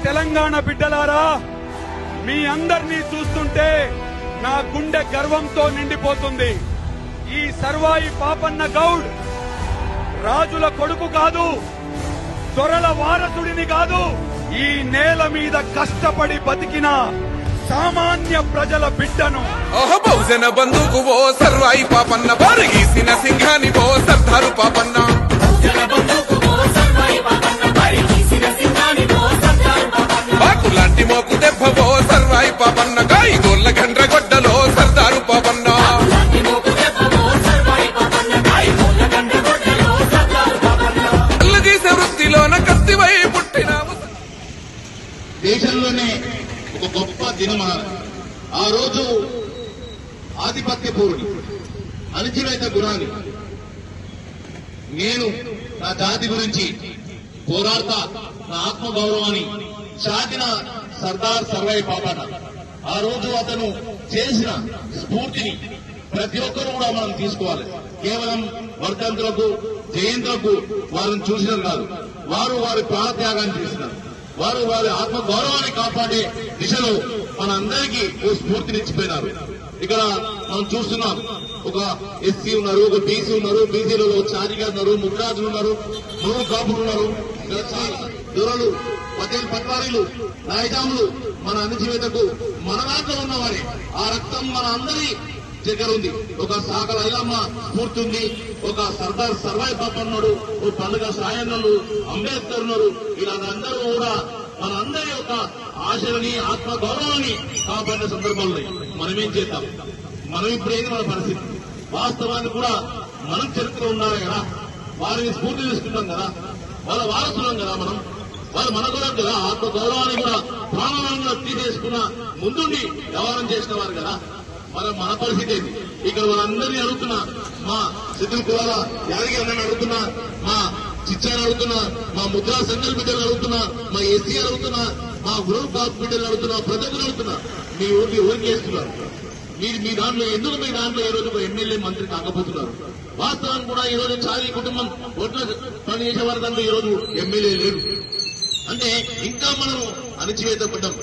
తెలంగాణ బిడ్డలారా, మీ అందరినీ చూస్తుంటే నా గుండె గర్వంతో నిండిపోతుంది. ఈ సర్వాయి పాపన్న గౌడ్ రాజుల కొడుకు కాదు, దొరల వారసుడిని కాదు, ఈ నేల మీద కష్టపడి బతికిన సామాన్య ప్రజల బిడ్డను. బహుజన బంధుకు ఓ సర్వాయి పాపన్న, బారగీసిన సింహాని ఓ సర్దారు పాపన్న. బాకులాంటి మోకు దెబ్బ ఓ సర్వాయి పాపన్న, గాయగోళ్ల గండ్రగొడ్డలో సర్దారు పాపన్న. అల్లగీసే వృత్తిలోన కత్తివై పుట్టినావు. దేశంలోనే ఒక గొప్ప దినం ఆ రోజు. ఆధిపత్య పూర్ణి, అణచివేత గుణాన్ని, నేను నా జాతి గురించి పోరాడతా, నా ఆత్మగౌరవాన్ని చాటిన సర్దార్ సర్వాయి పాపన్న. ఆ రోజు అతను చేసిన స్ఫూర్తిని ప్రతి ఒక్కరు కూడా మనం తీసుకోవాలి. కేవలం వర్ధంతులకు, జయంతులకు వారిని చూసినారు కాదు, వారు వారి ప్రాణత్యాగాన్ని చేసినారు. వారు వారి ఆత్మ గౌరవాన్ని కాపాడే దిశలో మన అందరికీ ఓ స్ఫూర్తినిచ్చిపోయినారు. ఇక్కడ మనం చూస్తున్నాం, ఒక ఎస్సీ ఉన్నారు, ఒక బీసీ ఉన్నారు, బీసీలలో చారిగా ఉన్నారు, ముద్రాజులు ఉన్నారు, మూడు కాపులు ఉన్నారు, దొరలు, పటేల్ పట్వారీలు, నాయజాములు మన అణచివేతకు మన దాంట్లో ఉన్నవారే. ఆ రక్తం మన అందరి దగ్గర ఉంది. ఒక సాగల ఐలమ్మ స్ఫూర్తి ఉంది, ఒక సర్దార్ సర్వాయి పాపన్నాడు, ఓ పండుగ సాయన్నలు, అంబేద్కర్ ఉన్నారు. వీళ్ళందరూ కూడా మన అందరి యొక్క ఆశలని, ఆత్మ గౌరవాన్ని కాపాడిన సందర్భాలు మనమేం చేద్దాం? మనం ఇప్పుడేది మన పరిస్థితి. వాస్తవాన్ని కూడా మనం చరిత్ర ఉండాలి కదా, వారిని స్ఫూర్తి తీసుకుంటాం కదా, వాళ్ళ వారసులం కదా మనం, వాళ్ళు మన కూడా కదా, ఆత్మ గౌరవాన్ని కూడా ప్రాణంగా తీసేసుకున్న ముందుండి వ్యవహారం చేసిన వారు కదా. మన పరిస్థితి ఏంటి? ఇక్కడ వాళ్ళందరినీ అడుగుతున్నా, మా సిద్ధుల కులాల యాదగిరి అన్నని అడుగుతున్నా, మా చిచ్చాని అడుగుతున్నా, మా ముద్రా సంఘాల బిడ్డలు అడుగుతున్నా, మా ఎస్సీ అడుగుతున్నా, మా గ్రూప్ కాపు బిడ్డలు అడుగుతున్నా, ప్రజలు అడుగుతున్నా, మీ ఓట్లు ఎవరికి వేస్తున్నారు? మీరు మీ దాంట్లో ఎందుకు మీ దాంట్లో ఈ రోజు ఒక ఎమ్మెల్యే మంత్రి కాకపోతున్నారు? వాస్తవాన్ని కూడా ఈ రోజు చాలీ కుటుంబం ఓట్ల పని చేసే వారి దాంట్లో ఈ రోజు ఎమ్మెల్యే లేరు అంటే ఇంకా మనం అణచివేతపడ్డాం.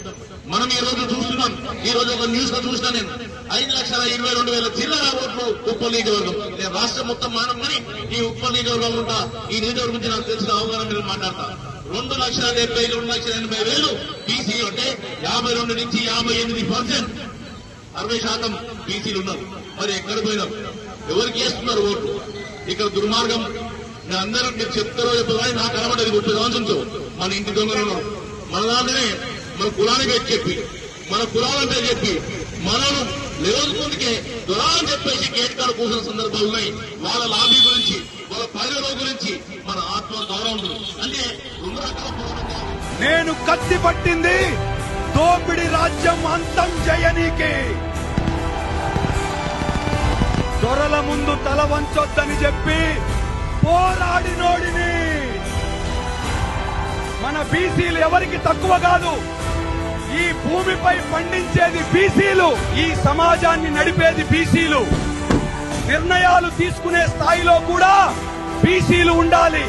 మనం ఈ రోజు చూస్తున్నాం, ఈ రోజు ఒక న్యూస్ లో చూసినా నేను 5,22,000 చిల్లర ఓట్లు ఉప్పల్ నియోజకవర్గం. నేను రాష్ట్రం మొత్తం మానం కానీ ఈ ఉప్పల్ నియోజకవర్గం ఉంటా, ఈ నియోజకవర్గం గురించి నాకు తెలిసిన అవగాహన మీద మాట్లాడతా. 2,70,000 బీసీ అంటే 52 నుంచి 58%, 60% బీసీలు ఉన్నారు. మరి ఎక్కడ పోయినాం? ఎవరికి వేస్తున్నారు ఓట్లు? ఇక్కడ దుర్మార్గం. నేను అందరూ మీరు చెప్తారో చెప్పాలి, నాకు కనబడేది 30 సంవత్సరంతో మన ఇంటి దొంగలు మన దాంట్లోనే మన కులానికి పేరు చెప్పి, మన కులాల పేరు చెప్పి, మనం నిరోధకుడికే దొరాలని చెప్పేసి గేట్ కాడ కూర్చున్న సందర్భాలు ఉన్నాయి. వాళ్ళ లాభీ గురించి, వాళ్ళ పరిధిలో గురించి మన ఆత్మ గౌరవం అంటే 2 రకాల పోరాటం. నేను కత్తి పట్టింది దోపిడి రాజ్యం అంతం చేయనీకి. దొరల ముందు తల వంచొద్దని చెప్పి పోరాడినోడిని. మన బీసీలు ఎవరికి తక్కువ కాదు. ఈ భూమిపై పండించేది బీసీలు, ఈ సమాజాన్ని నడిపేది బీసీలు, నిర్ణయాలు తీసుకునే స్థాయిలో కూడా బీసీలు ఉండాలి.